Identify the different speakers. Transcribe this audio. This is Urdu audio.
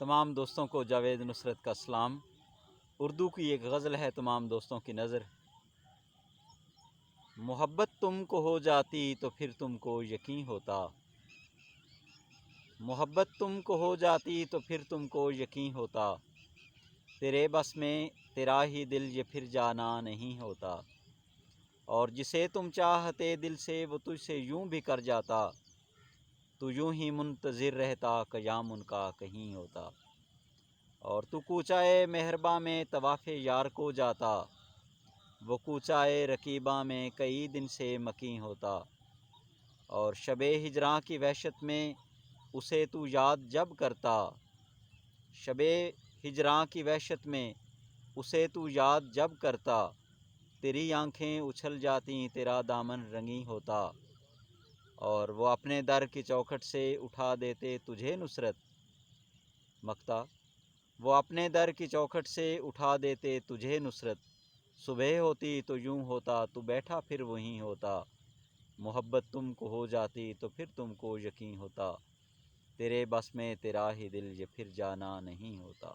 Speaker 1: تمام دوستوں کو جاوید نصرت کا سلام۔ اردو کی ایک غزل ہے تمام دوستوں کی نظر۔ محبت تم کو ہو جاتی تو پھر تم کو یقین ہوتا، محبت تم کو ہو جاتی تو پھر تم کو یقین ہوتا، تیرے بس میں تیرا ہی دل یہ پھر جانا نہیں ہوتا، اور جسے تم چاہتے دل سے وہ تجھ سے یوں بھی کر جاتا، تو یوں ہی منتظر رہتا قیام ان کا کہیں ہوتا، اور تو کوچائے مہرباں میں طواف یار کو جاتا، وہ کوچائے رقیباں میں کئی دن سے مکیں ہوتا، اور شب ہجراں کی وحشت میں اسے تو یاد جب کرتا، شب ہجراں کی وحشت میں اسے تو یاد جب کرتا، تیری آنکھیں اچھل جاتی تیرا دامن رنگیں ہوتا، اور وہ اپنے در کی چوکھٹ سے اٹھا دیتے تجھے نصرت مکتا، وہ اپنے در کی چوکھٹ سے اٹھا دیتے تجھے نصرت، صبح ہوتی تو یوں ہوتا تو بیٹھا پھر وہیں ہوتا، محبت تم کو ہو جاتی تو پھر تم کو یقین ہوتا، تیرے بس میں تیرا ہی دل یہ پھر جانا نہیں ہوتا۔